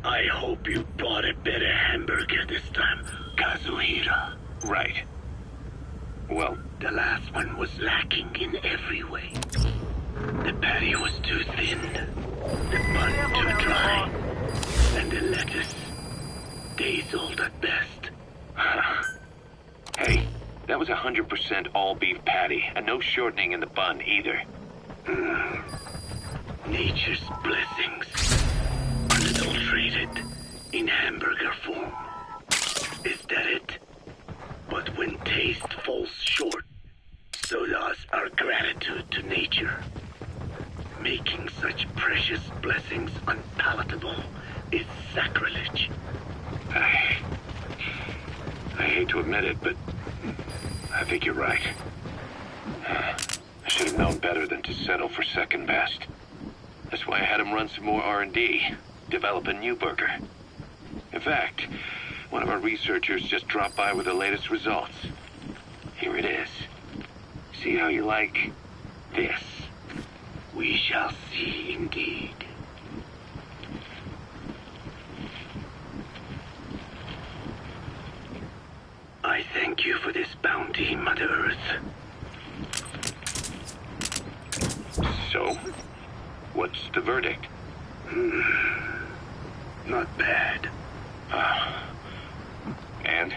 I hope you bought a better hamburger this time, Kazuhira. Right. Well, the last one was lacking in every way. The patty was too thin, the bun too dry, and the lettuce days old at best. Hey, that was 100% all-beef patty, and no shortening in the bun either. Nature's blessings, unadulterated, in hamburger form. Is that it? But when taste falls short, so does our gratitude to nature. Making such precious blessings unpalatable is sacrilege. I hate to admit it, but I think you're right. I should have known better than to settle for second best. That's why I had him run some more R&D, develop a new burger. In fact, one of our researchers just dropped by with the latest results. Here it is. See how you like this? We shall see indeed. I thank you for this bounty, Mother Earth. So, what's the verdict? Not bad. And?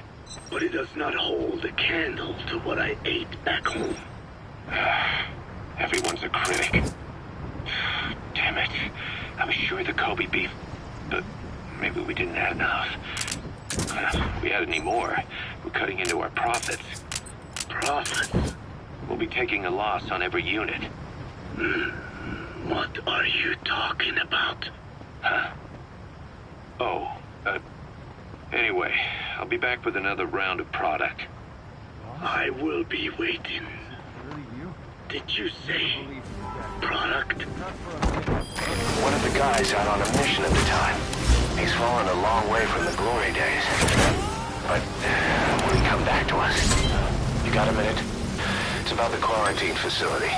But it does not hold a candle to what I ate back home. Everyone's a critic. Damn it. I was sure the Kobe beef, but maybe we didn't add enough. If we add any more, we're cutting into our profits. Profits? We'll be taking a loss on every unit. What are you talking about? Huh? Oh, anyway, I'll be back with another round of product. I will be waiting. Did you say product? One of the guys out on a mission at the time. He's fallen a long way from the glory days. But will he come back to us? You got a minute? It's about the quarantine facility.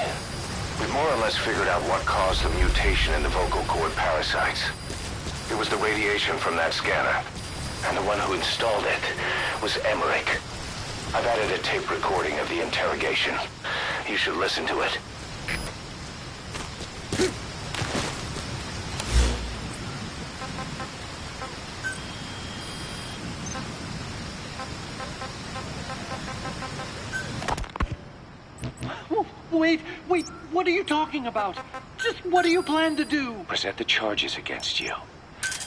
We've more or less figured out what caused the mutation in the vocal cord parasites. It was the radiation from that scanner. And the one who installed it was Emmerich. I've added a tape recording of the interrogation. You should listen to it. Wait, what are you talking about? Just what do you plan to do? Present the charges against you.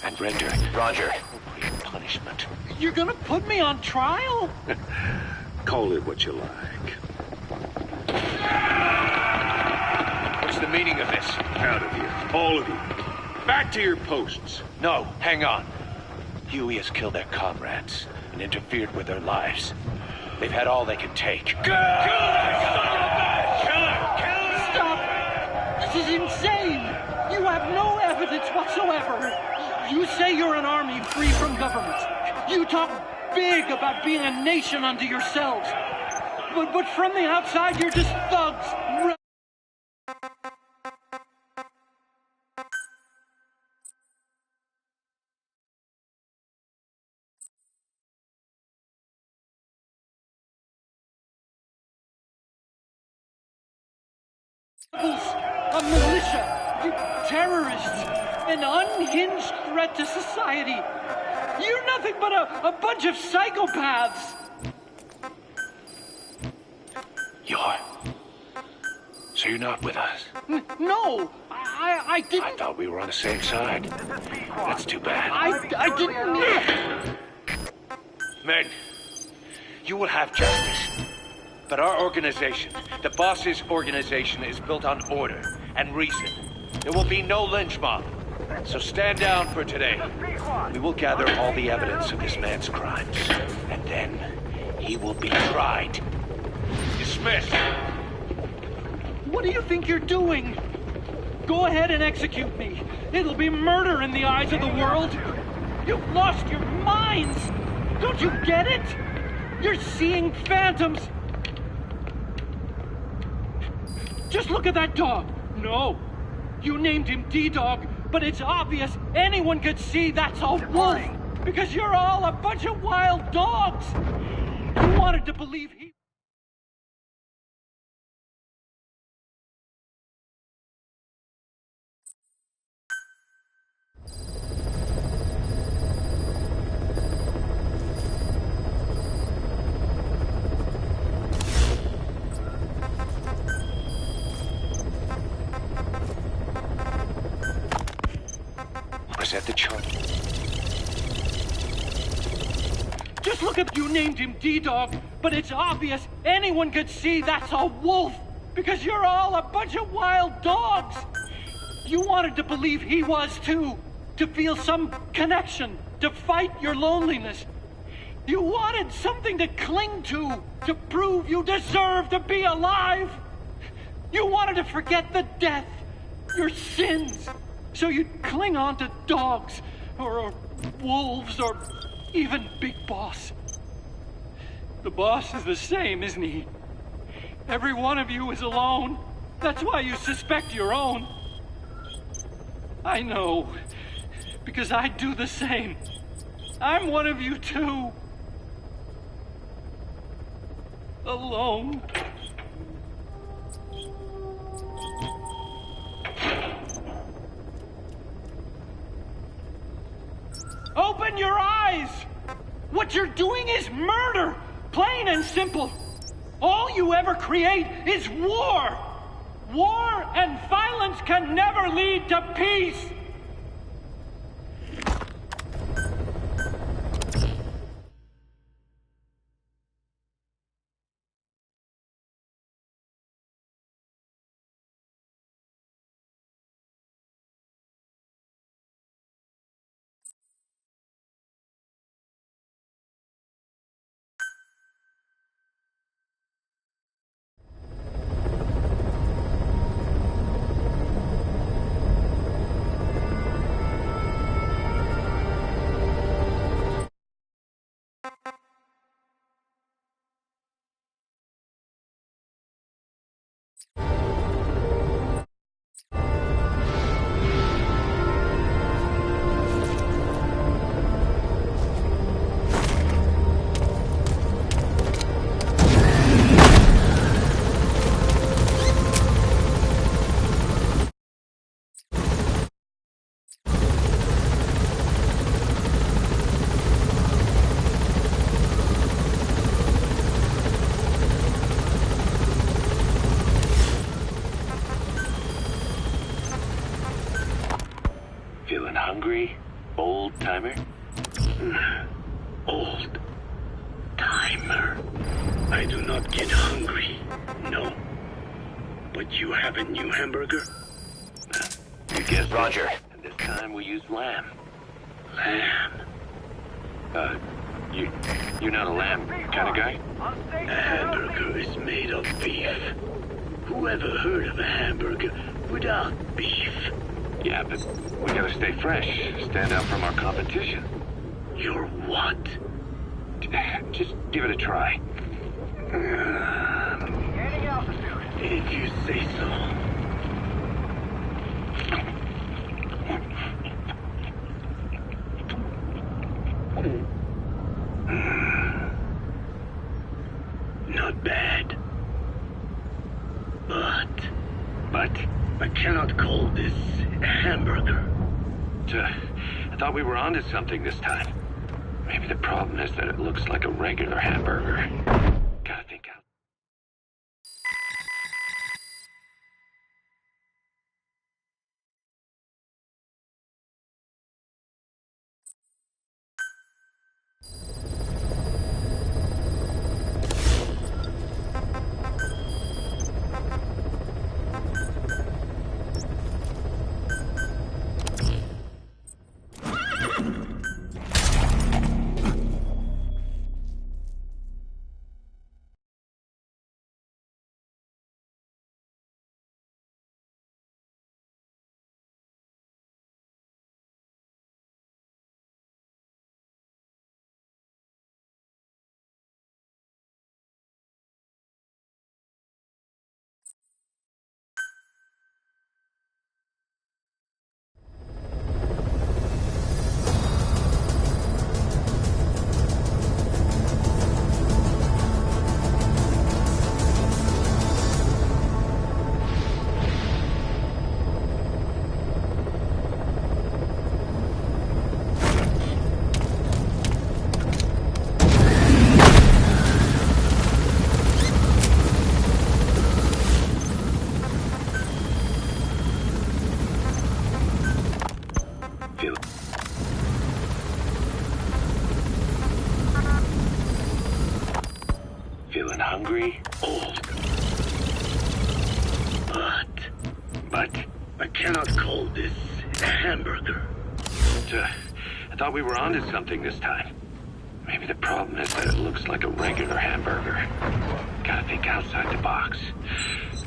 And render Roger. appropriate punishment. You're gonna put me on trial? Call it what you like. What's the meaning of this? Out of here. All of you. Back to your posts. No, hang on. Huey has killed their comrades and interfered with their lives. They've had all they can take. Stop! This is insane! You have no evidence whatsoever. You say you're an army free from government. You talk big about being a nation unto yourselves. But from the outside, you're just thugs. A militia, terrorists, an unhinged threat to society. You're nothing but a bunch of psychopaths. So you're not with us? No, I didn't. I thought we were on the same side. That's too bad. I didn't. Men, you will have justice. But our organization, the boss's organization, is built on order and reason. There will be no lynch mob. So stand down for today. We will gather all the evidence of this man's crimes. And then he will be tried. Dismissed. What do you think you're doing? Go ahead and execute me. It'll be murder in the eyes of the world. You've lost your minds. Don't you get it? You're seeing phantoms. Just look at that dog. No, you named him D-Dog but it's obvious anyone could see that's a wolf, because you're all a bunch of wild dogs. You wanted to believe he... Set the chart. Just look at... You named him D-Dog, but it's obvious anyone could see that's a wolf, because you're all a bunch of wild dogs. You wanted to believe he was too, to feel some connection, to fight your loneliness. You wanted something to cling to prove you deserve to be alive. You wanted to forget the death, your sins, so you'd cling on to dogs, or wolves, or even Big Boss. The boss is the same, isn't he? Every one of you is alone. That's why you suspect your own. I know, because I do the same. I'm one of you too. Alone. Open your eyes! What you're doing is murder! Plain and simple. All you ever create is war! War and violence can never lead to peace! Feeling hungry, old timer? Old timer. I do not get hungry, no. But you have a new hamburger? You guessed Roger. it. And this time we use lamb. Lamb. You're not a lamb kind of guy? A hamburger is made of beef. Who ever heard of a hamburger without beef? Yeah, but we gotta stay fresh, stand out from our competition. You're what? Just give it a try. If you say so. Not bad. But I cannot call this a hamburger. I thought we were onto something this time. Maybe the problem is that it looks like a regular hamburger. Gotta think out. hungry? Old. But I cannot call this a hamburger. I thought we were onto something this time. Maybe the problem is that it looks like a regular hamburger. Gotta think outside the box.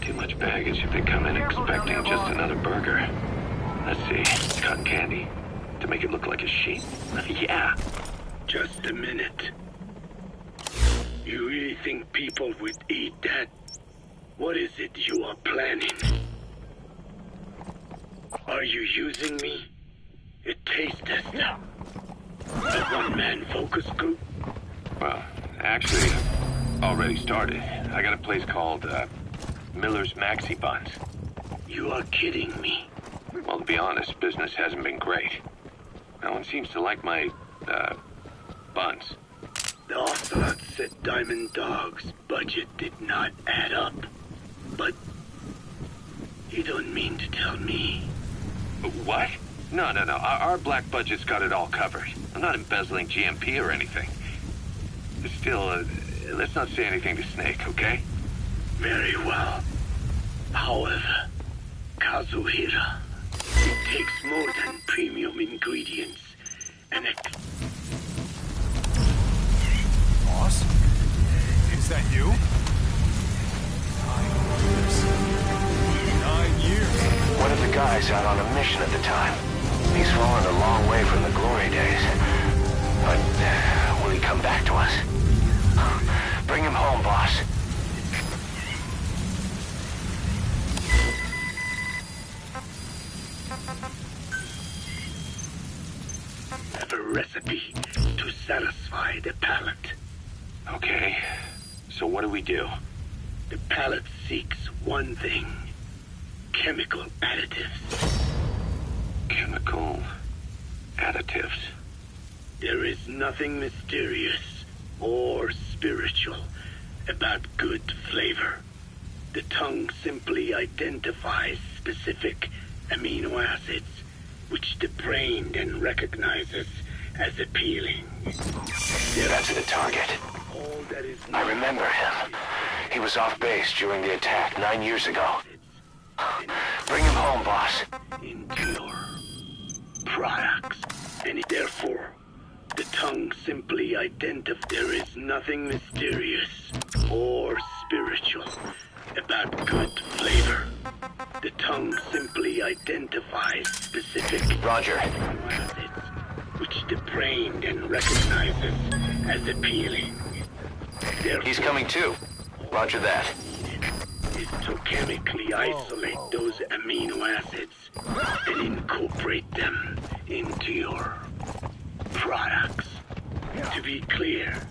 Too much baggage if they come in expecting just another burger. Let's see, cotton candy. To make it look like a sheep. Yeah. Just a minute. You really think people would eat that? What is it you are planning? Are you using me? A taste tester? A one-man focus group? Well, actually, already started. I got a place called, Miller's Maxi Buns. You are kidding me. Well, to be honest, business hasn't been great. No one seems to like my, buns. The Ocelot said Diamond Dog's budget did not add up. But you don't mean to tell me. What? No. Our black budget's got it all covered. I'm not embezzling GMP or anything. Still, let's not say anything to Snake, okay? Very well. However, Kazuhira, it takes more than premium ingredients and a... Boss? Is that you? 9 years. One of the guys out on a mission at the time. He's fallen a long way from the glory days. But will he come back to us? Bring him home, boss. have a recipe to satisfy the palate. Okay, so what do we do? The palate seeks one thing: chemical additives. Chemical additives. There is nothing mysterious or spiritual about good flavor. The tongue simply identifies specific amino acids, which the brain then recognizes as appealing. That's the target. All that is I remember him. He was off base during the attack 9 years ago. Bring him home, boss. into your products, and therefore the tongue simply identifies. There is nothing mysterious or spiritual about good flavor. The tongue simply identifies specific Roger. amino acids, which the brain then recognizes as appealing. Therefore, He's coming too. Roger that. is to chemically isolate those amino acids and incorporate them into your products. To be clear,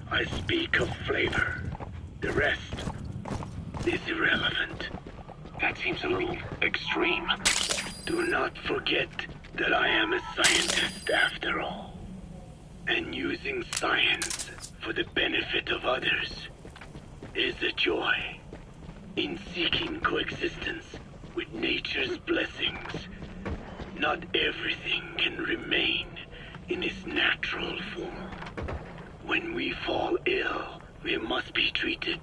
I speak of flavor. The rest is irrelevant. That seems a little extreme. Do not forget that I am a scientist after all. And using science for the benefit of others is a joy. In seeking coexistence with nature's blessings, not everything can remain in its natural form. When we fall ill, we must be treated.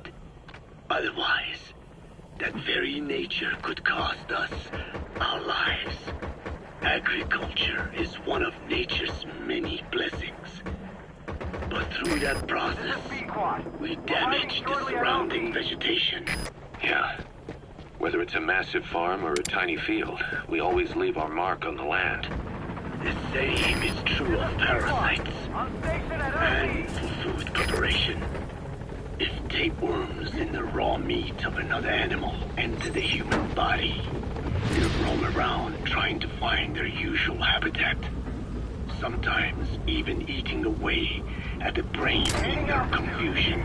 Otherwise, that very nature could cost us our lives. Agriculture is one of nature's many blessings. But through that process, we damage the surrounding vegetation. Yeah. Whether it's a massive farm or a tiny field, we always leave our mark on the land. The same is true of parasites and for food preparation. If tapeworms in the raw meat of another animal enter the human body, they'll roam around trying to find their usual habitat. Sometimes even eating away at the brain in their confusion.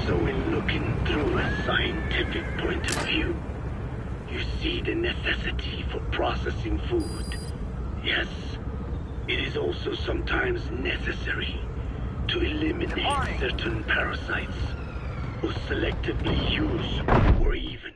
So in looking through a scientific point of view, you see the necessity for processing food. Yes, it is also sometimes necessary to eliminate certain parasites, or selectively use or even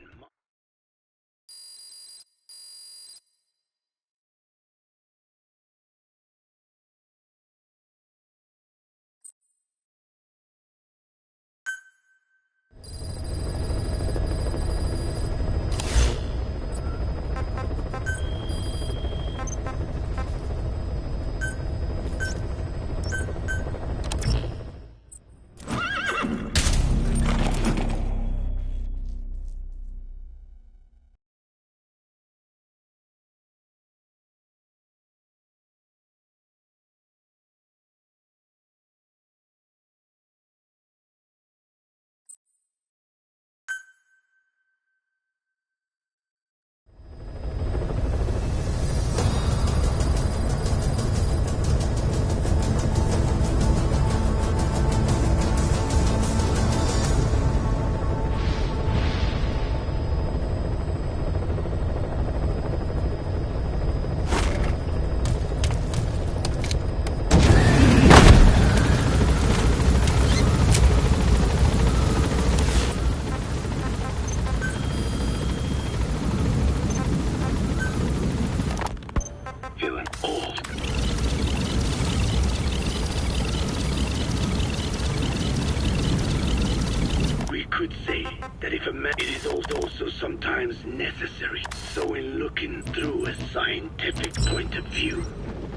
man, it is also sometimes necessary. So in looking through a scientific point of view,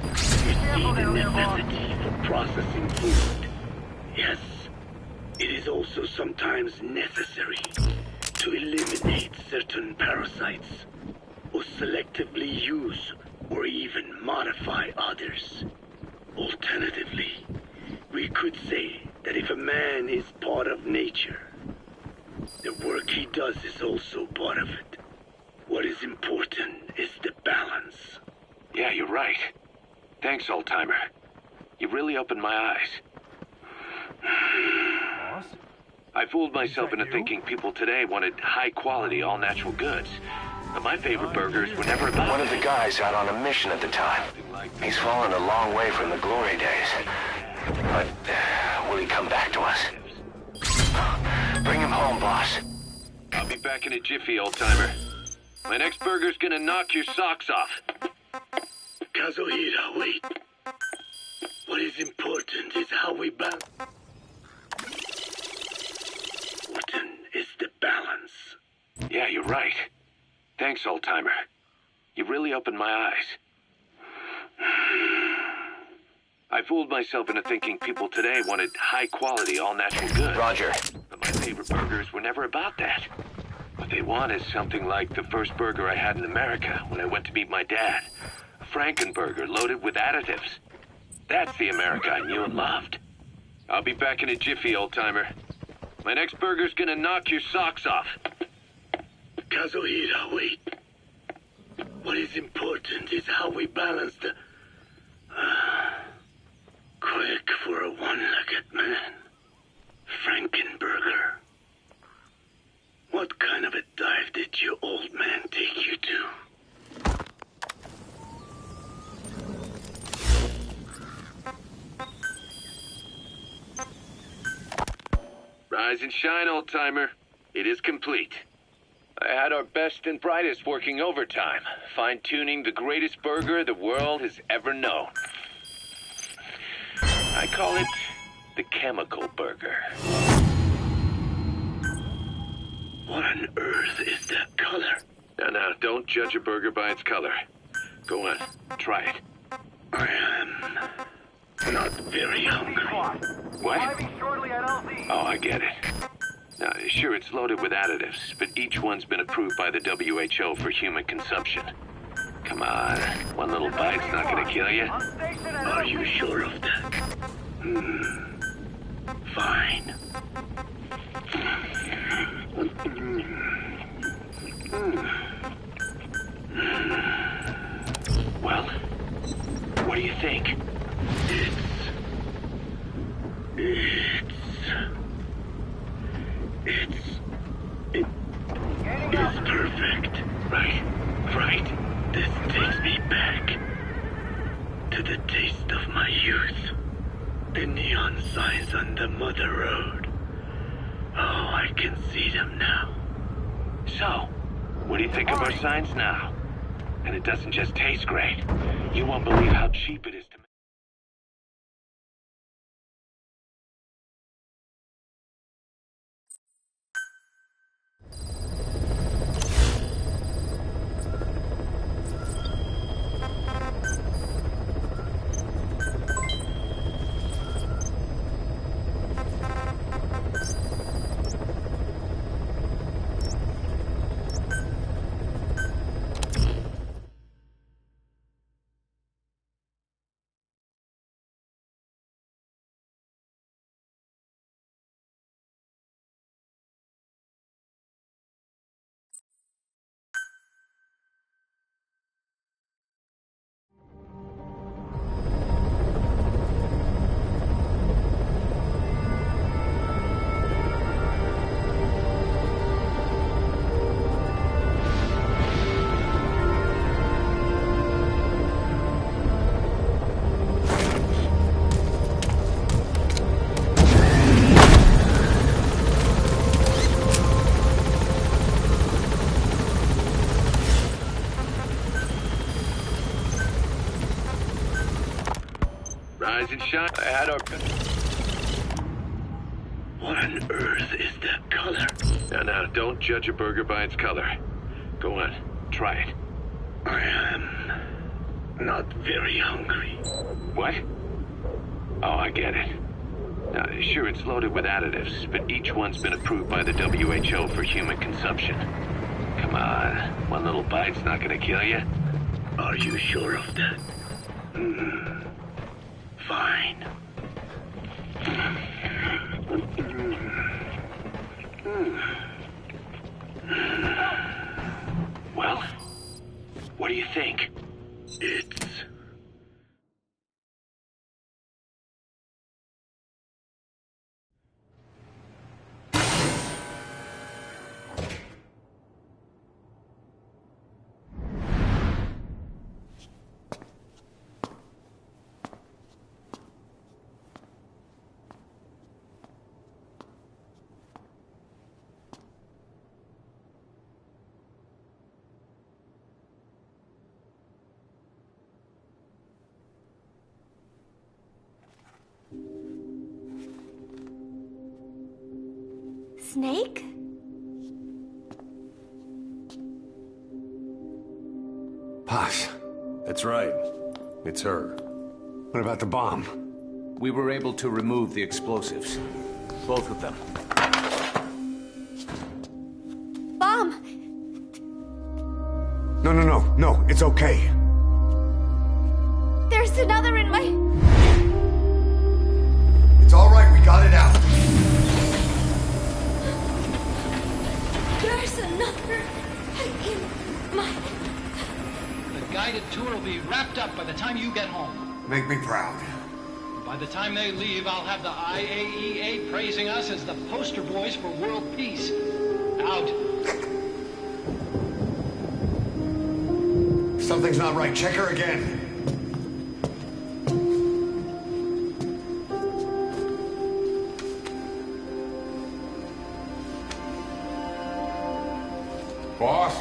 you see the necessity for processing food. Yes, it is also sometimes necessary to eliminate certain parasites, or selectively use or even modify others. Alternatively, we could say that if a man is part of nature, the work he does is also part of it. What is important is the balance. Yeah, you're right. Thanks, old-timer. You really opened my eyes. Boss? I fooled myself into you? thinking people today wanted high-quality, all-natural goods. But my favorite burgers were never about One of the guys out on a mission at the time. He's fallen a long way from the glory days. But will he come back to us? Bring him home, boss. I'll be back in a jiffy, old-timer. My next burger's gonna knock your socks off. Kazuhira, wait. What is important is how we balance. Important is the balance. Yeah, you're right. Thanks, old-timer. You really opened my eyes. I fooled myself into thinking people today wanted high-quality, all-natural goods. Roger. But my favorite burgers were never about that. What they want is something like the first burger I had in America when I went to meet my dad. A Frankenburger loaded with additives. That's the America I knew and loved. I'll be back in a jiffy, old-timer. My next burger's gonna knock your socks off. Kazuhira, wait. What is important is how we balance the... quick for a one-legged man. Frankenburger. What kind of a dive did your old man take you to? Rise and shine, old-timer. It is complete. I had our best and brightest working overtime, fine-tuning the greatest burger the world has ever known. I call it the chemical burger. What on earth is that color? Now, don't judge a burger by its color. Go on, try it. I am not very hungry. What? Oh, I get it. Now, sure, it's loaded with additives, but each one's been approved by the WHO for human consumption. Come on, one little bite's not gonna kill you. Are you sure of that? Fine. Well, what do you think? It's perfect. Right. This takes me back to the taste of my youth. The neon signs on the Mother Road. Oh, I can see them now. So, what do you think of our signs now? And it doesn't just taste great. You won't believe how cheap it is to make. Rise and shine. I had our... What on earth is that color? Now, don't judge a burger by its color. Go on, try it. I am not very hungry. What? Oh, I get it. Now, sure, it's loaded with additives, but each one's been approved by the WHO for human consumption. Come on, one little bite's not gonna kill you. Are you sure of that? Fine. Well, what do you think? It's... Snake? Posh. That's right. It's her. What about the bomb? We were able to remove the explosives. Both of them. Bomb! No, it's okay. There's another in my... It's all right, we got it out. There's another in my... The guided tour will be wrapped up by the time you get home. Make me proud. By the time they leave, I'll have the IAEA praising us as the poster boys for world peace. Out. Something's not right. Check her again. Boss?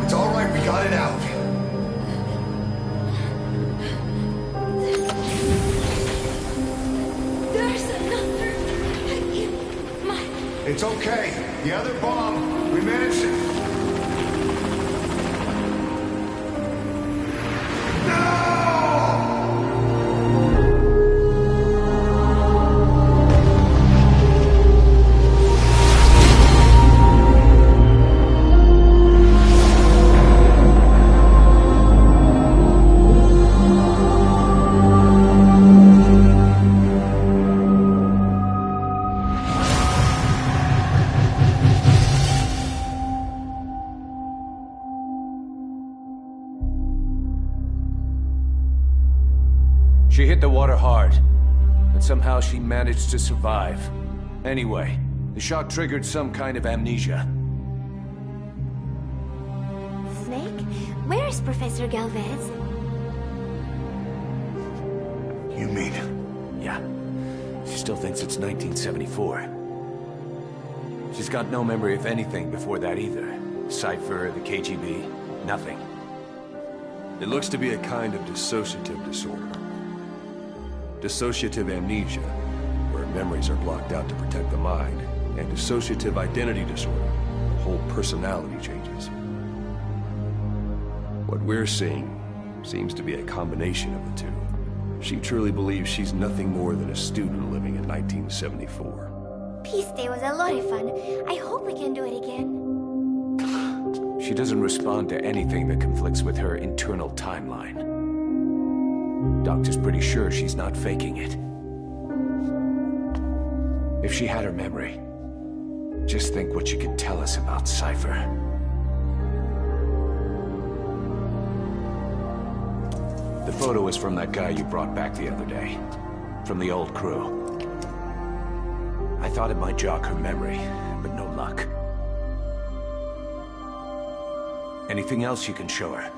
It's all right, we got it out. There's another in my... It's okay. The other bomb, we managed it. She hit the water hard, but somehow she managed to survive. Anyway, the shock triggered some kind of amnesia. Snake? Where is Professor Galvez? You mean? Yeah, she still thinks it's 1974. She's got no memory of anything before that either. Cypher, the KGB, nothing. It looks to be a kind of dissociative disorder. Dissociative amnesia, where memories are blocked out to protect the mind, and dissociative identity disorder, whole personality changes. What we're seeing seems to be a combination of the two. She truly believes she's nothing more than a student living in 1974. Peace Day was a lot of fun. I hope we can do it again. She doesn't respond to anything that conflicts with her internal timeline. Doctor's pretty sure she's not faking it. If she had her memory, just think what she could tell us about Cypher. The photo is from that guy you brought back the other day. From the old crew. I thought it might jog her memory, but no luck. Anything else you can show her?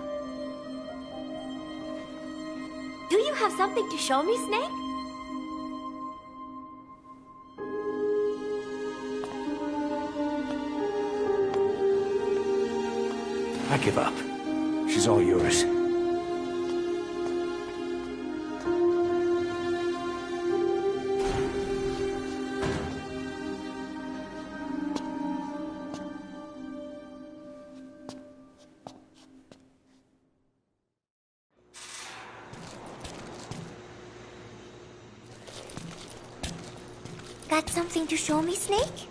have something to show me, Snake? I give up. She's all yours. Got something to show me, Snake?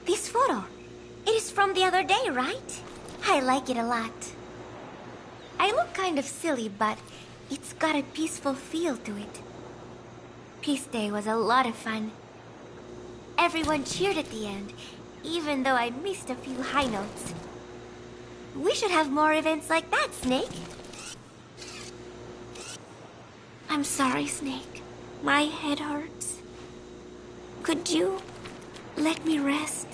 This photo. It is from the other day, right? I like it a lot. I look kind of silly, but it's got a peaceful feel to it. Peace Day was a lot of fun. Everyone cheered at the end, even though I missed a few high notes. We should have more events like that, Snake. I'm sorry, Snake. My head hurts. Could you let me rest?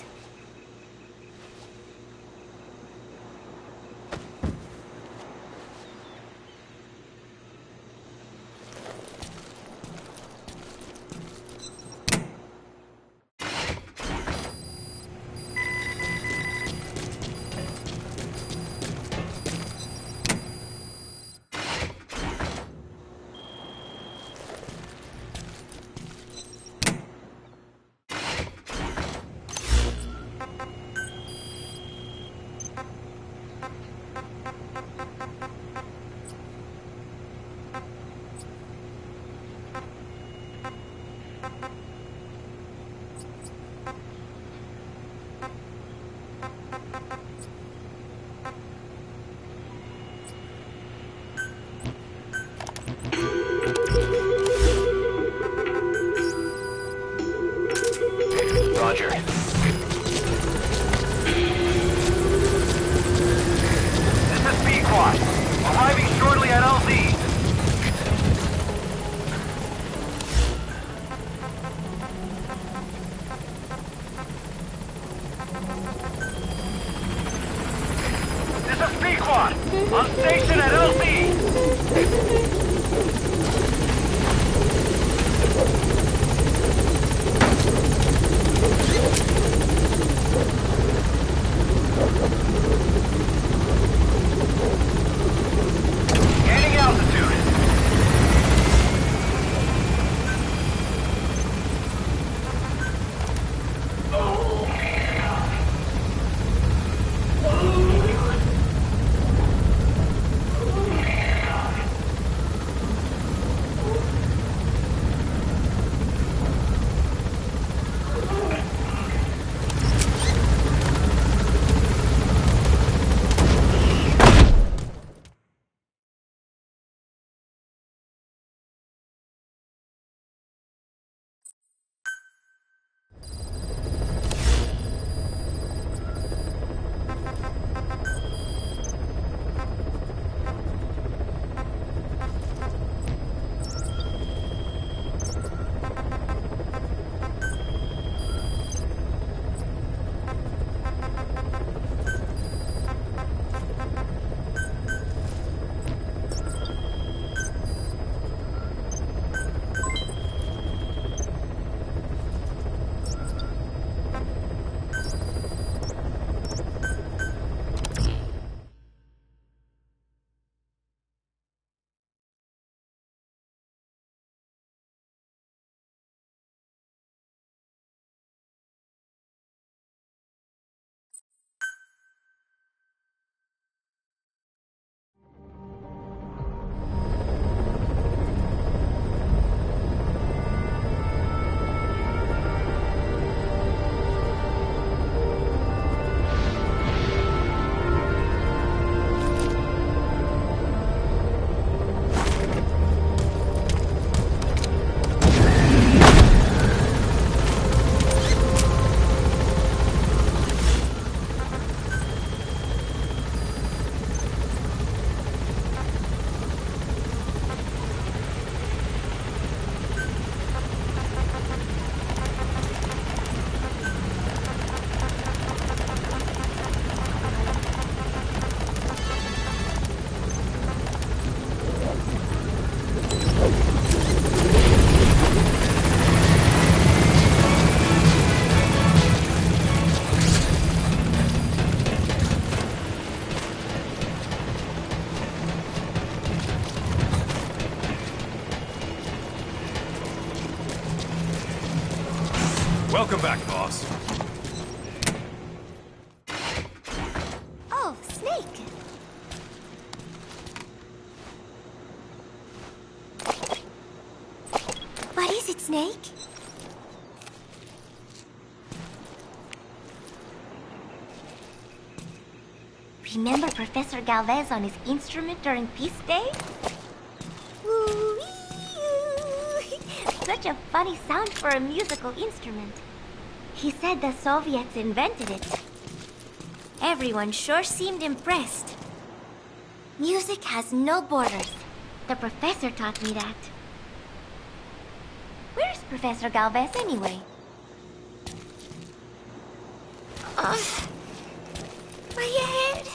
Roger. This is B-Quad. Arriving shortly at LZ. This is B-Quad. On station at LZ. Gaining altitude. Welcome back, boss. Oh, Snake. What is it, Snake? Remember Professor Galvez on his instrument during Peace Day? Woo-wee-oo. Such a funny sound for a musical instrument. He said the Soviets invented it. Everyone sure seemed impressed. Music has no borders. The professor taught me that. Where's Professor Galvez anyway? My head.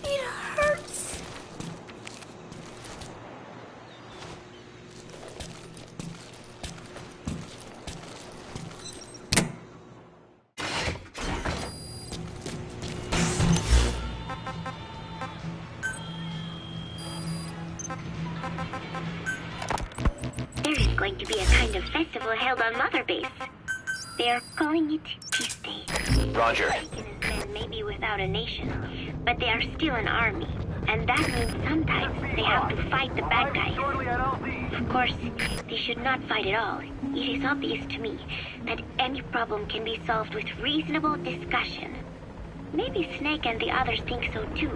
It hurts. There is going to be a kind of festival held on Mother Base. They are calling it Peace Day. Roger. Maybe without a nation, but they are still an army, and that means sometimes they have to fight the bad guys. Of course, they should not fight at all. It is obvious to me that any problem can be solved with reasonable discussion. Maybe Snake and the others think so too,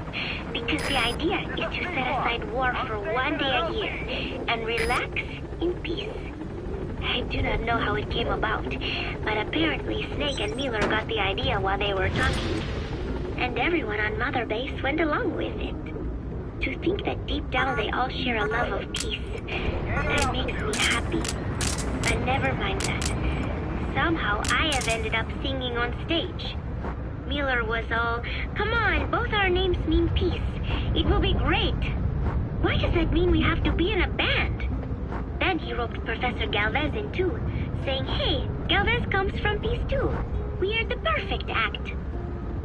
because the idea is to set aside war for 1 day a year and relax in peace. I do not know how it came about, but apparently Snake and Miller got the idea while they were talking, and everyone on Mother Base went along with it. To think that deep down they all share a love of peace, that makes me happy. But never mind that. Somehow I have ended up singing on stage. Miller was all, "Come on, both our names mean peace. It will be great." Why does that mean we have to be in a band? Then he roped Professor Galvez in too, saying, "Hey, Galvez comes from Peace too. We are the perfect act."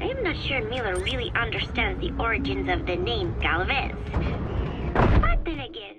I am not sure Miller really understands the origins of the name Galvez. But then again...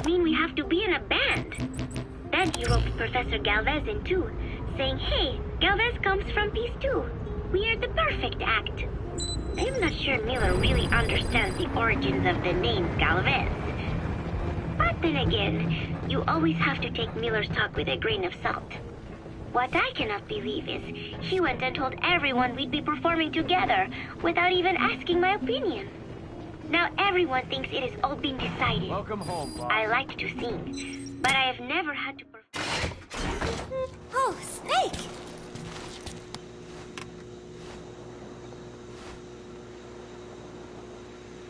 mean we have to be in a band. Then he roped Professor Galvez in too, saying, "Hey, Galvez comes from Peace too. We are the perfect act." I am not sure Miller really understands the origins of the name Galvez. But then again, you always have to take Miller's talk with a grain of salt. What I cannot believe is he went and told everyone we'd be performing together without even asking my opinion. Now everyone thinks it has all been decided. Welcome home, boss. I like to sing, but I have never had to perform. Oh, Snake!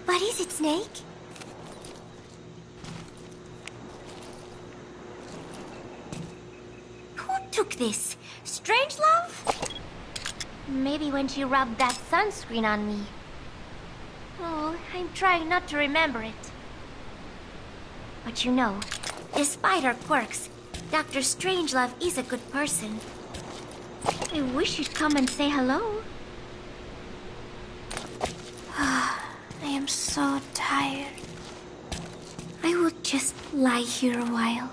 What is it, Snake? Who took this? Strangelove? Maybe when she rubbed that sunscreen on me. Oh, I'm trying not to remember it. But you know, despite her quirks, Dr. Strangelove is a good person. I wish you'd come and say hello. I am so tired. I will just lie here a while.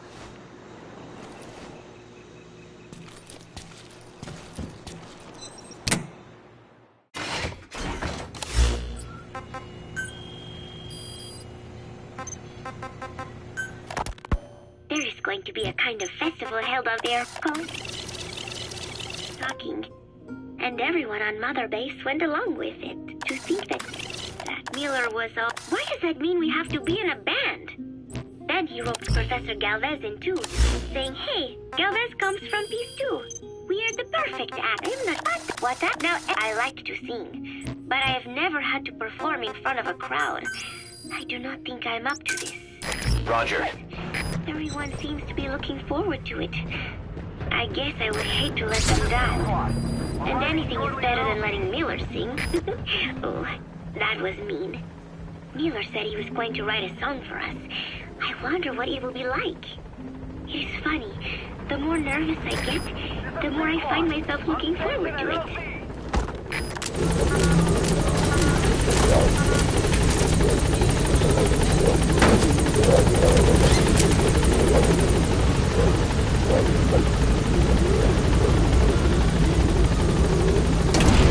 There is going to be a kind of festival held out there called Talking. And everyone on Mother Base went along with it. To think that Miller was up. Why does that mean we have to be in a band? Then he roped Professor Galvez in too, saying, hey, Galvez comes from Peace too. We are the perfect act. I'm not what that now I like to sing, but I have never had to perform in front of a crowd. I do not think I'm up to this. Roger. Everyone seems to be looking forward to it. I guess I would hate to let them down. And anything is better than letting Miller sing. Oh, that was mean. Miller said he was going to write a song for us. I wonder what it will be like. It is funny. The more nervous I get, the more I find myself looking forward to it.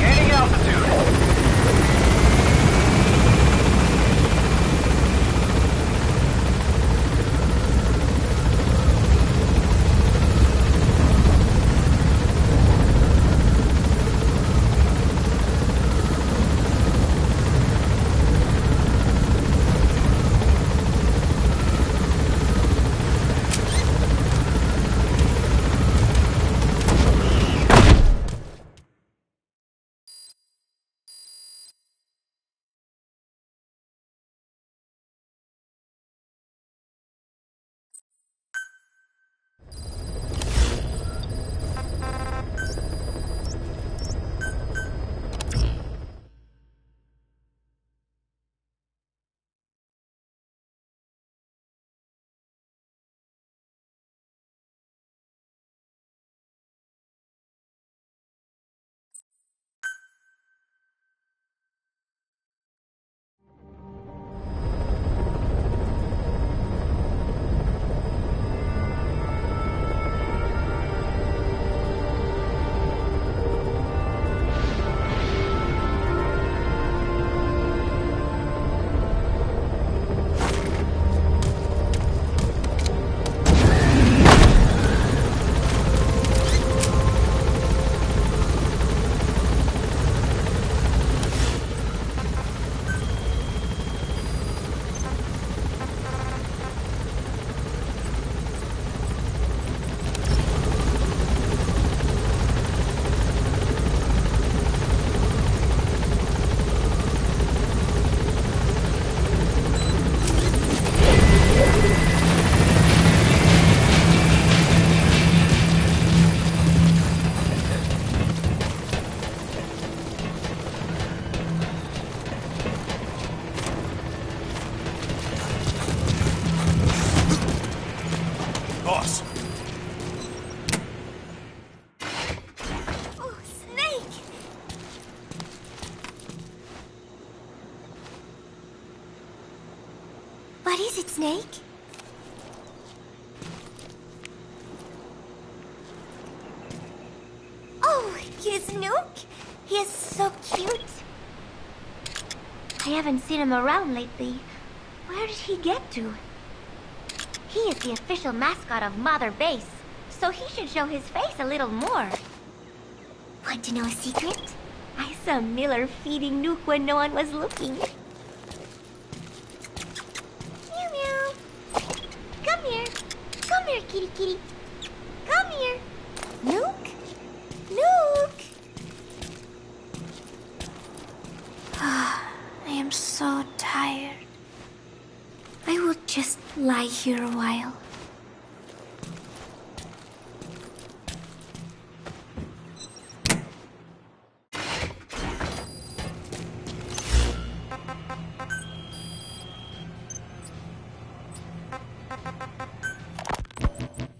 Gaining altitude. Boss. Oh, Snake! What is it, Snake? Oh, here's Nuke. He is so cute. I haven't seen him around lately. Where did he get to? He is the official mascot of Mother Base, so he should show his face a little more. Want to know a secret? I saw Miller feeding Nuke when no one was looking. Meow meow. Come here. Come here, kitty kitty. Come here. Nuke? Nuke! I am so tired. I will just lie here a while.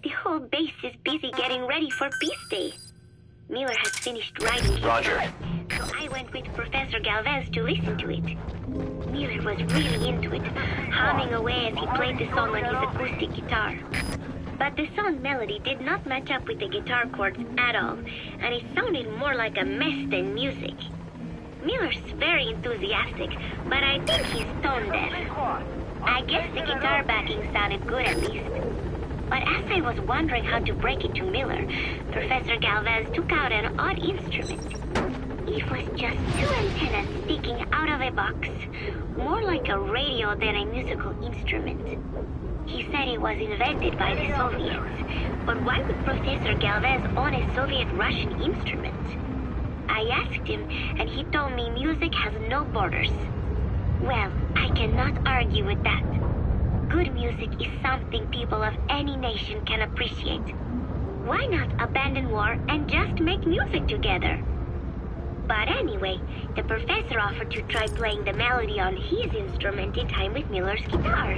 The whole base is busy getting ready for Peace Day. Miller has finished writing his Roger. So I went with Professor Galvez to listen to it. Miller was really into it, humming away as he played the song on his acoustic guitar. But the song melody did not match up with the guitar chords at all, and it sounded more like a mess than music. Miller's very enthusiastic, but I think he's tone deaf. I guess the guitar backing sounded good at least. But as I was wondering how to break it to Miller, Professor Galvez took out an odd instrument. It was just two antennas sticking out of a box, more like a radio than a musical instrument. He said it was invented by the Soviets, but why would Professor Galvez own a Soviet-Russian instrument? I asked him, and he told me music has no borders. Well, I cannot argue with that. Good music is something people of any nation can appreciate. Why not abandon war and just make music together? But anyway, the professor offered to try playing the melody on his instrument in time with Miller's guitar.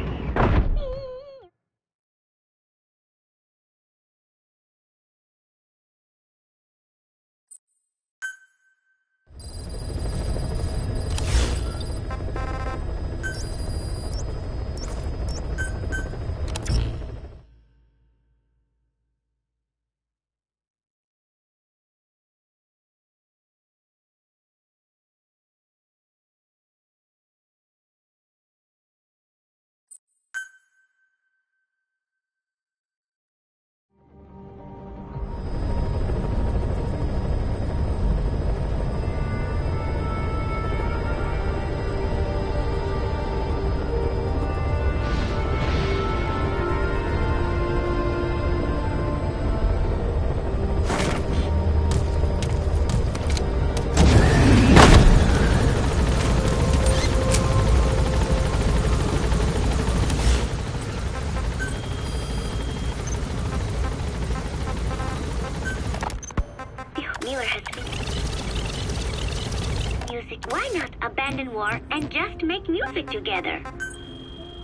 Why not abandon war and just make music together?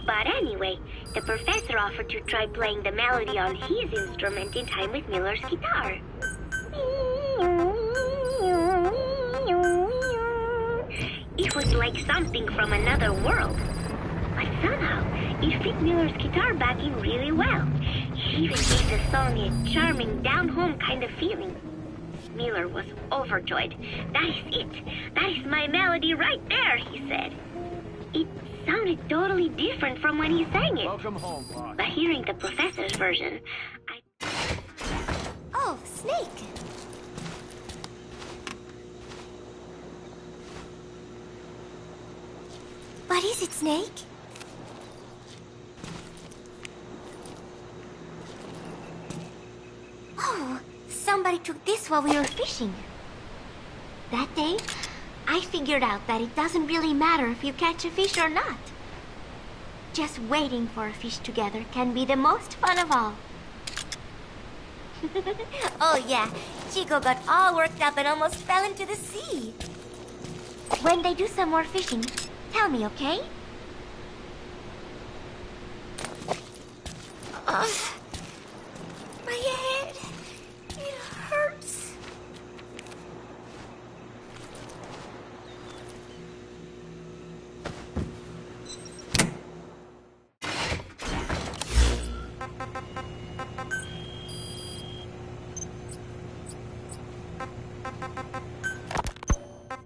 But anyway, the professor offered to try playing the melody on his instrument in time with Miller's guitar. It was like something from another world. But somehow, it fit Miller's guitar backing really well. He even gave the song a charming, down-home kind of feeling. Miller was overjoyed. That is it. That is my melody right there, he said. It sounded totally different from when he sang it. Welcome home, boss. But hearing the professor's version, Oh, Snake! What is it, Snake? Oh, somebody took this while we were fishing. That day, I figured out that it doesn't really matter if you catch a fish or not. Just waiting for a fish together can be the most fun of all. Oh yeah, Chico got all worked up and almost fell into the sea. When they do some more fishing, tell me, okay? My head, it hurts.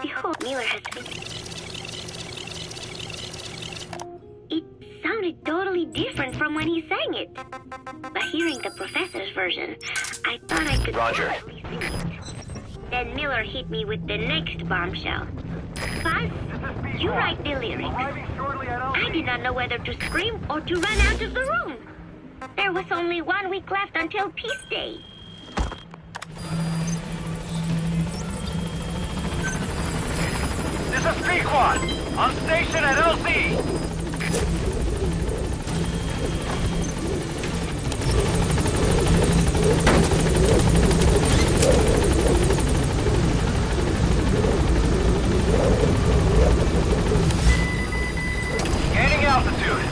Behold, Miller has been... It sounded totally different from when he sang it. But hearing the professor's version, I thought I could probably sing it. Then Miller hit me with the next bombshell. Buzz, you write the lyrics. I did not know whether to scream or to run out of the room. There was only 1 week left until Peace Day. This is Pequod, on station at LZ. Gaining altitude.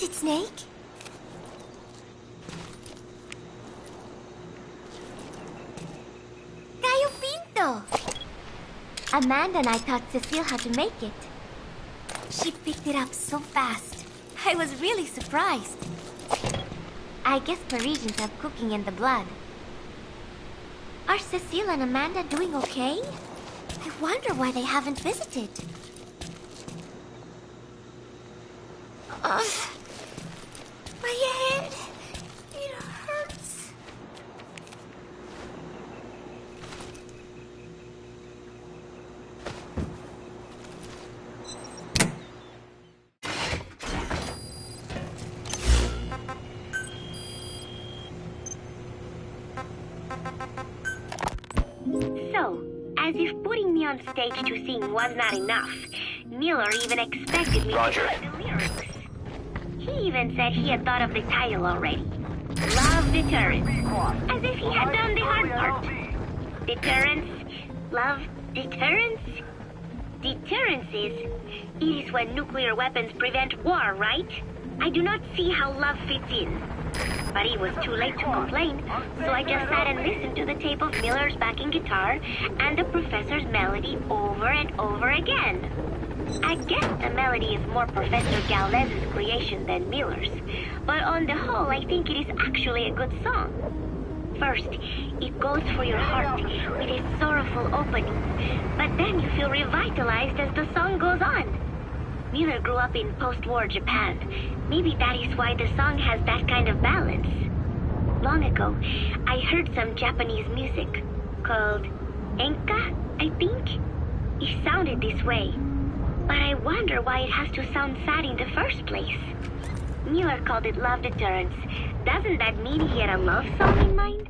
is it, Snake? Gallo Pinto! Amanda and I taught Cecile how to make it. She picked it up so fast. I was really surprised. I guess Parisians have cooking in the blood. Are Cecile and Amanda doing okay? I wonder why they haven't visited. My head, it hurts. So, as if putting me on stage to sing was not enough, Miller even expected me Roger. to write the lyrics. He even said he had thought of the title already. Love Deterrence. As if he had done the hard part. Deterrence? Love deterrence? Deterrence is when nuclear weapons prevent war, right? I do not see how love fits in. But it was too late to complain, so I just sat and listened to the tape of Miller's backing guitar and the professor's melody over and over again. I guess the melody is more Professor Galvez's creation than Miller's, but on the whole, I think it is actually a good song. First, it goes for your heart with a sorrowful opening, but then you feel revitalized as the song goes on. Miller grew up in post-war Japan. Maybe that is why the song has that kind of balance. Long ago, I heard some Japanese music called enka, I think. It sounded this way. But I wonder why it has to sound sad in the first place. Miller called it love deterrence. Doesn't that mean he had a love song in mind?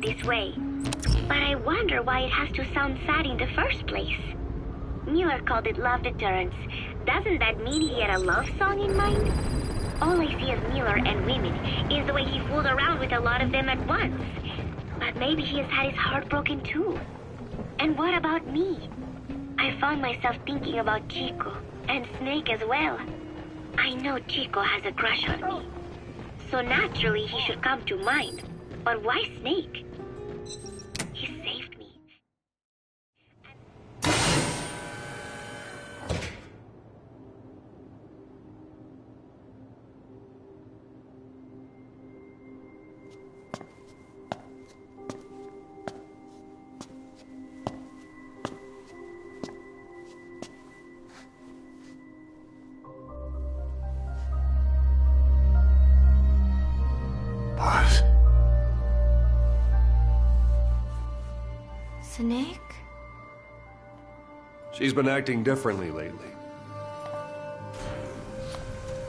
This way. But I wonder why it has to sound sad in the first place. Miller called it love deterrence. Doesn't that mean he had a love song in mind? All I see of Miller and women is the way he fooled around with a lot of them at once. But maybe he has had his heart broken too. And what about me? I found myself thinking about Chico and Snake as well. I know Chico has a crush on me. So naturally he should come to mind. But why Snake? He saved me. Boss. Snake? She's been acting differently lately.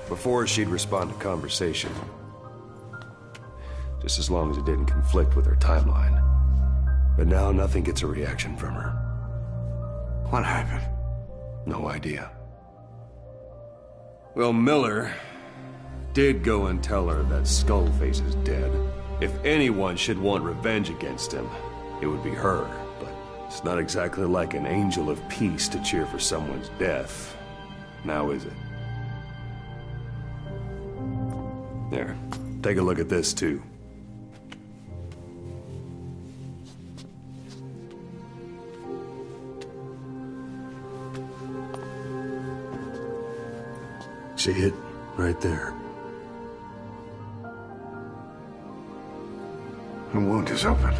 Before, she'd respond to conversation. Just as long as it didn't conflict with her timeline. But now, nothing gets a reaction from her. What happened? No idea. Well, Miller did go and tell her that Skullface is dead. If anyone should want revenge against him, it would be her. But it's not exactly like an angel of peace to cheer for someone's death. Now is it? There. Take a look at this, too. See it? Right there. The wound is open.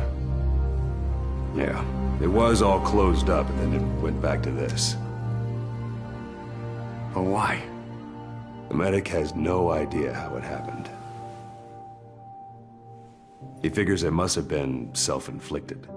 Yeah. It was all closed up, and then it went back to this. But why? The medic has no idea how it happened. He figures it must have been self-inflicted.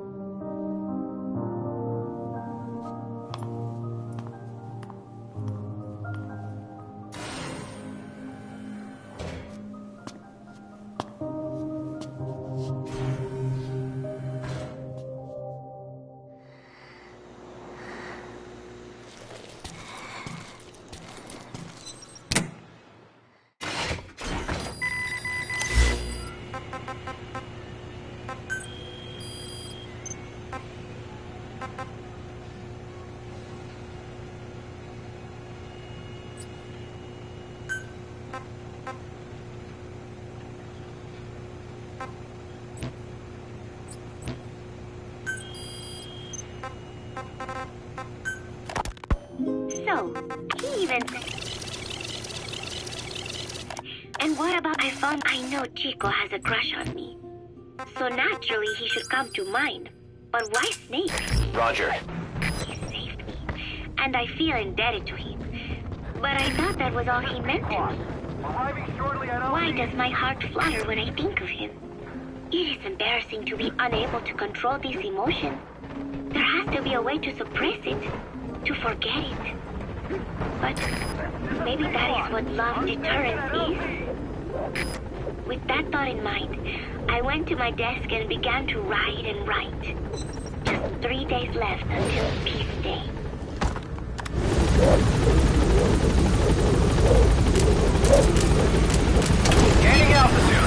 So, he even... And what about I know Chico has a crush on me. So naturally he should come to mind. But why Snake? Roger. He saved me. And I feel indebted to him. But I thought that was all he meant to me. Why does my heart flutter when I think of him? It is embarrassing to be unable to control this emotion. There has to be a way to suppress it, to forget it. But maybe that is what love deterrence is. With that thought in mind, I went to my desk and began to write and write. Just 3 days left until Peace Day. Gaining altitude.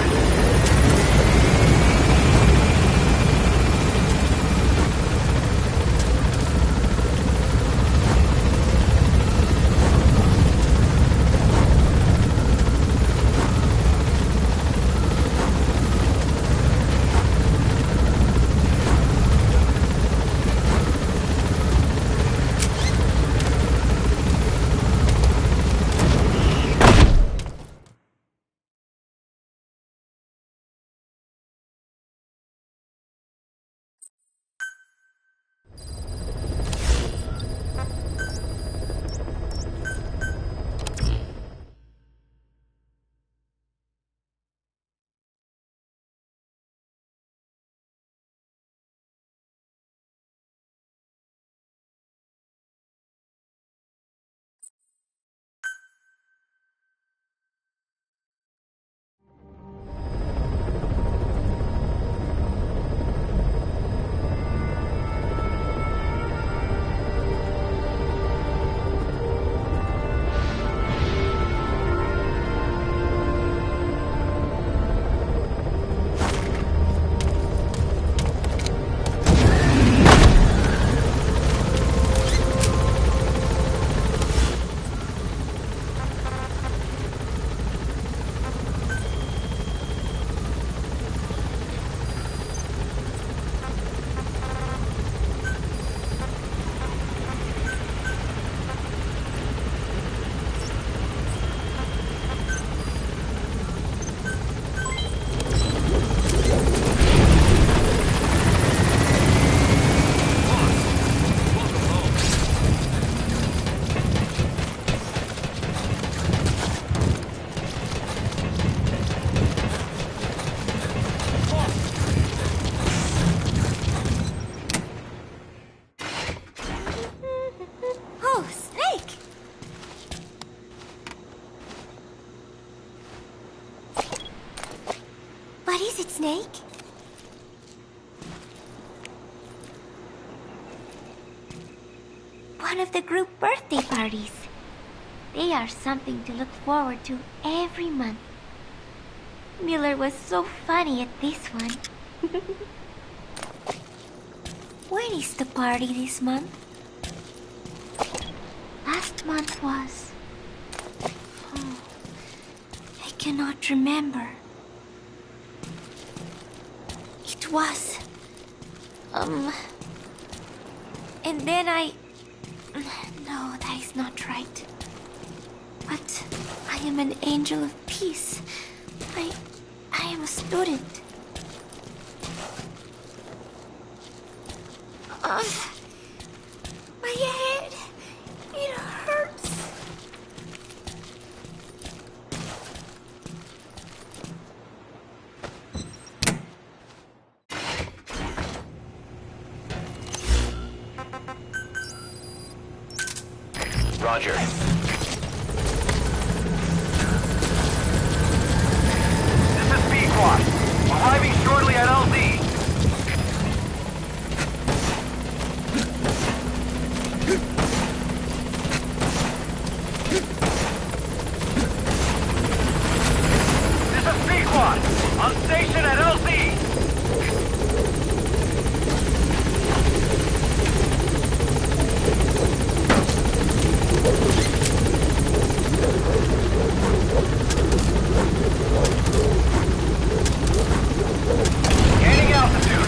What is it, Snake? One of the group birthday parties. They are something to look forward to every month. Miller was so funny at this one. When is the party this month? Last month was... I cannot remember. It was... And then I... No, that is not right. But I am an angel of peace. I am a student. My head, it hurts. Roger. This is B-Squad. Arriving shortly at LZ. This is B-Squad. On station at LZ. Gaining altitude.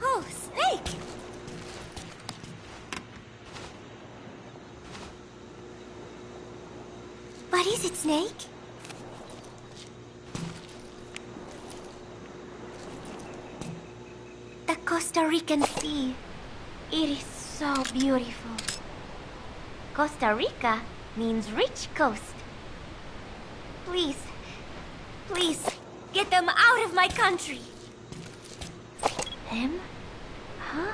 Oh, Snake! What is it, Snake? The Costa Rican sea. It is so beautiful. Costa Rica means rich coast. Please, please, get them out of my country. Them? Huh?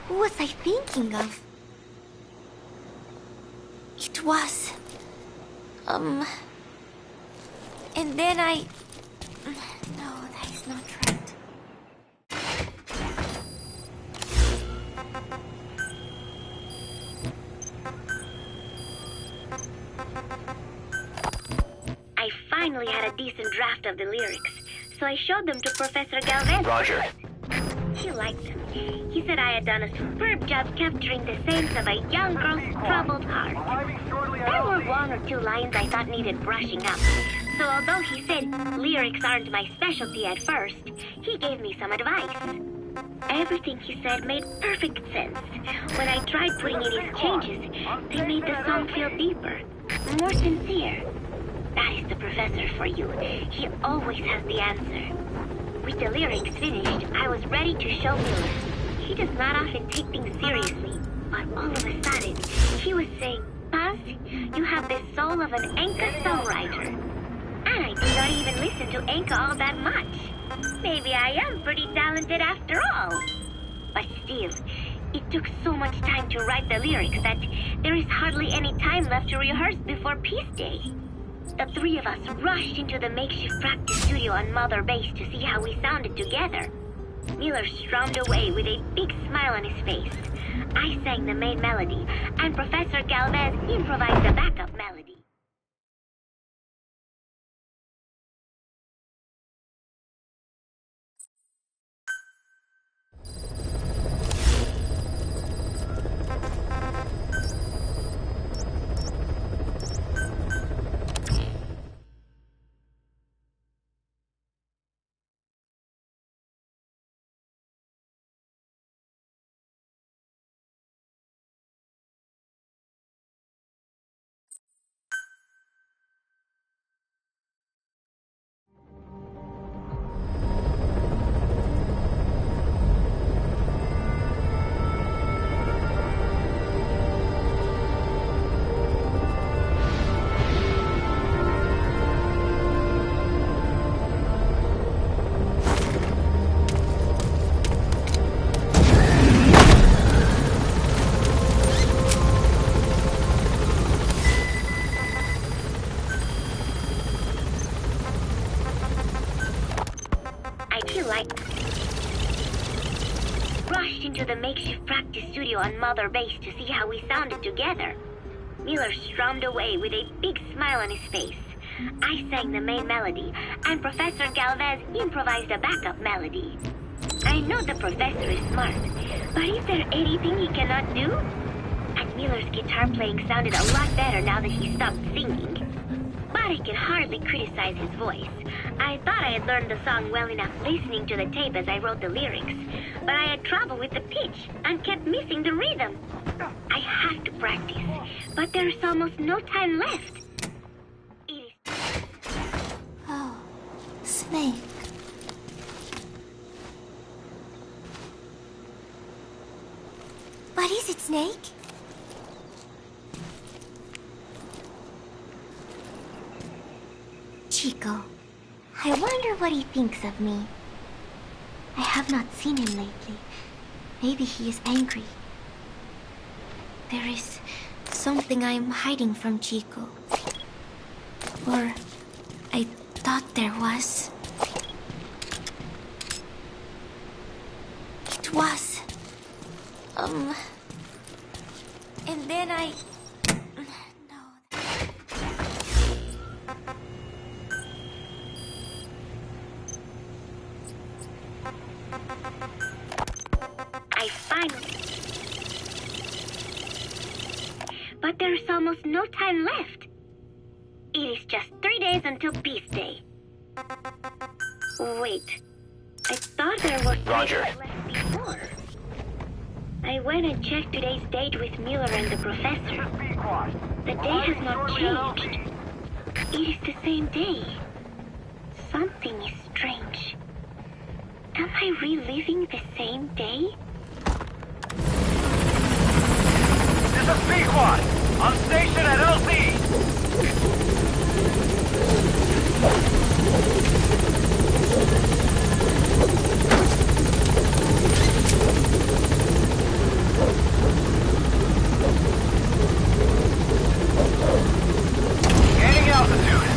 Who was I thinking of? It was... And then I... No, that is not right. I finally had a decent draft of the lyrics, so I showed them to Professor Galvez. Roger. He liked them. He said I had done a superb job capturing the sense of a young girl's troubled heart. There were one or two lines I thought needed brushing up. So although he said lyrics aren't my specialty at first, he gave me some advice. Everything he said made perfect sense. When I tried putting in his changes, they made the song feel deeper, more sincere. That is the professor for you. He always has the answer. With the lyrics finished, I was ready to show Miller. He does not often take things seriously, but all of a sudden, he was saying, Paz, you have the soul of an Enka songwriter. And I did not even listen to Enka all that much. Maybe I am pretty talented after all. But still, it took so much time to write the lyrics that there is hardly any time left to rehearse before Peace Day. The three of us rushed into the makeshift practice studio on Mother Base to see how we sounded together. Miller strummed away with a big smile on his face. I sang the main melody, and Professor Galvez improvised the backup melody. Rushed into the makeshift practice studio on Mother Base to see how we sounded together. Miller strummed away with a big smile on his face. I sang the main melody, and Professor Galvez improvised a backup melody. I know the professor is smart, but is there anything he cannot do? And Miller's guitar playing sounded a lot better now that he stopped singing. But I can hardly criticize his voice. I thought I had learned the song well enough listening to the tape as I wrote the lyrics, but I had trouble with the pitch and kept missing the rhythm. I have to practice, but there's almost no time left. Oh, Snake. What is it, Snake? Chico. I wonder what he thinks of me. I have not seen him lately. Maybe he is angry. There is something I am hiding from Chico. Or I thought there was. It was. And then I... But there's almost no time left. It is just 3 days until Peace Day. Wait, I thought there was 3 days left before. I went and checked today's date with Miller and the professor. The day has not changed. It is the same day. Something is strange. Am I reliving the same day? This is B-Quad! On station at LZ! Gaining altitude!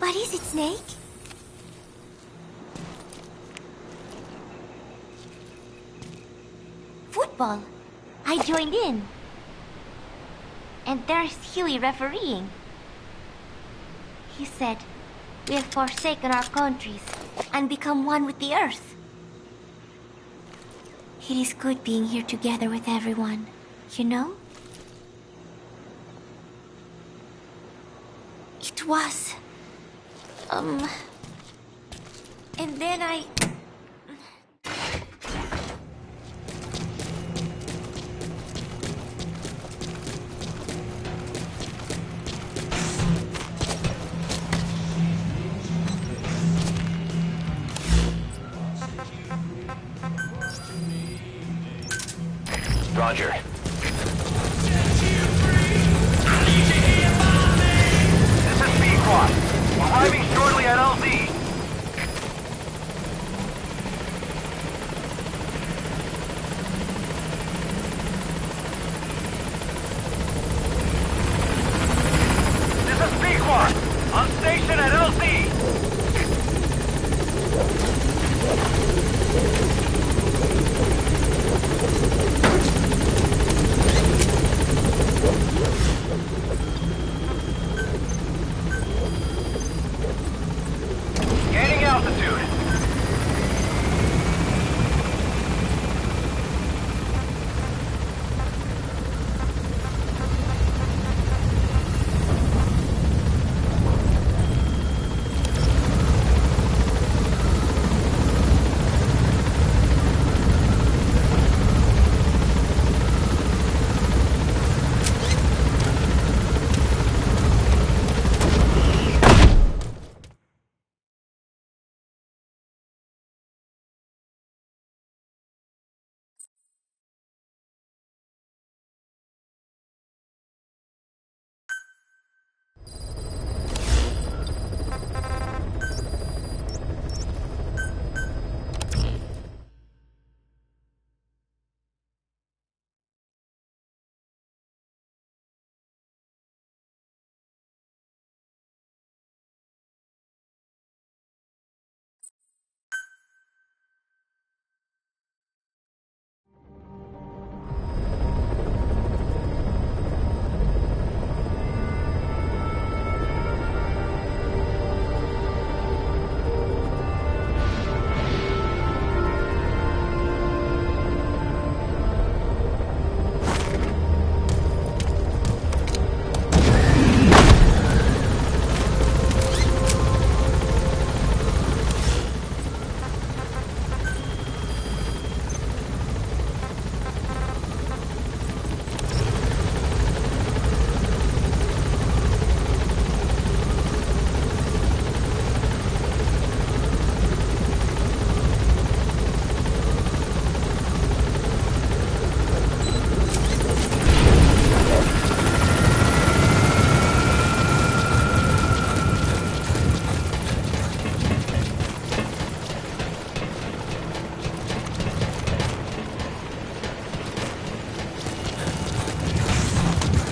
What is it, Snake? Football. I joined in. And there's Huey refereeing. He said, we have forsaken our countries and become one with the earth. It is good being here together with everyone, you know? It was. And then I... Roger. This is B-Quad. Arriving shortly at LZ. This is B-Quad. On station at LZ. Gaining altitude.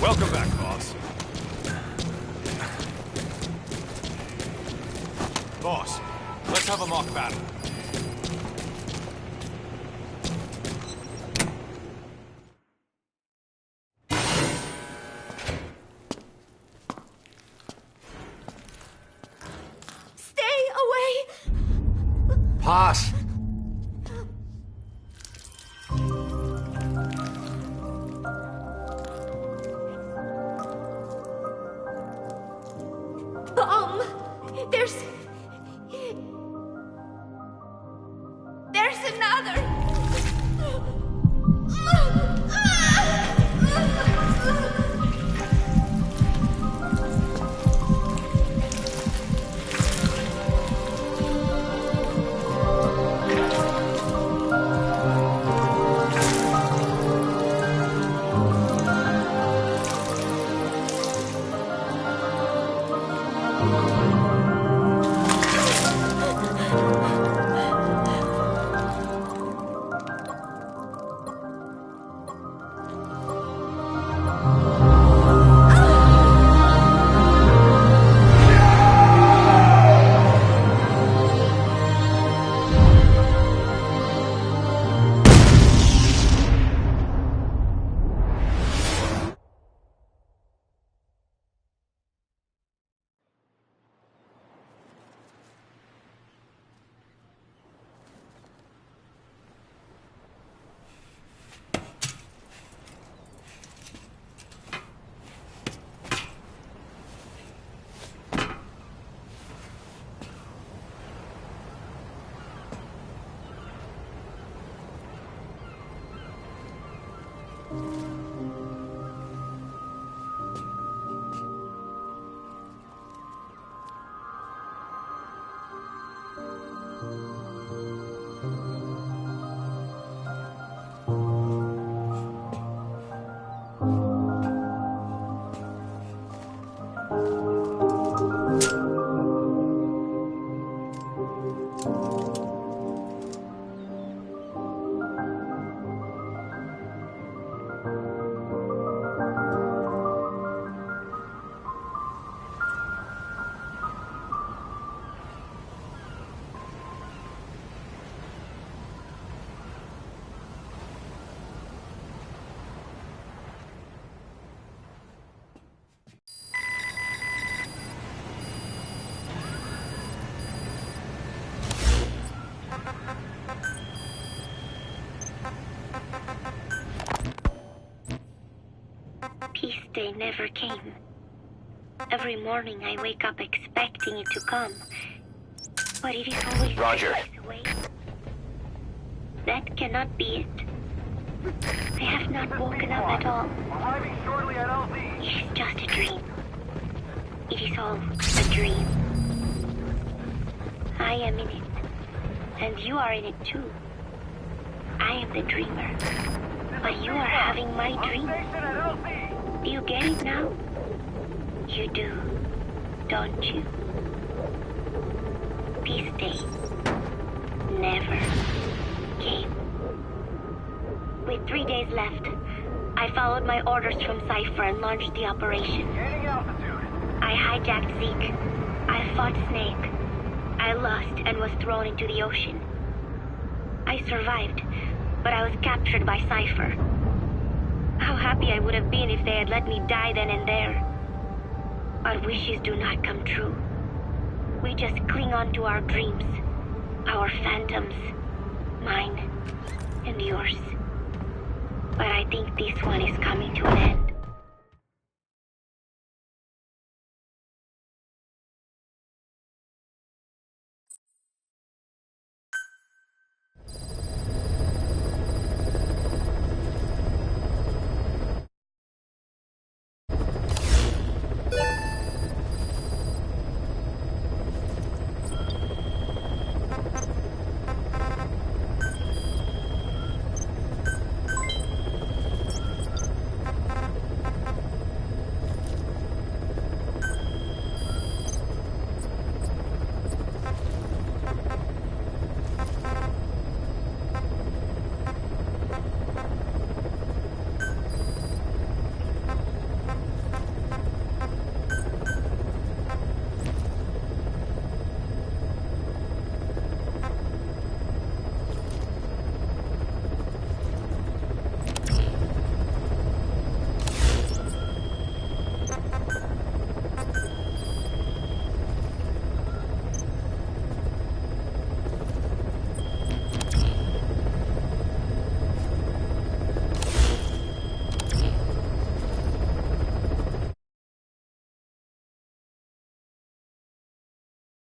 Welcome back, boss. Boss, let's have a mock battle. Stay away! Pass! Bomb! There's another! Peace Day never came. Every morning I wake up expecting it to come. But it is always Roger. away. That cannot be it. I have not woken up at all. Arriving shortly at LZ. It is just a dream. It is all a dream. I am in it. And you are in it too. I am the dreamer. But you are having my dream. Do you get it now? You do, don't you? Peace Day never came. With 3 days left, I followed my orders from Cypher and launched the operation. Gaining altitude. I hijacked Zeke. I fought Snake. I lost and was thrown into the ocean. I survived, but I was captured by Cypher. How happy I would have been if they had let me die then and there. But wishes do not come true. We just cling on to our dreams, our phantoms, mine and yours. But I think this one is coming to an end.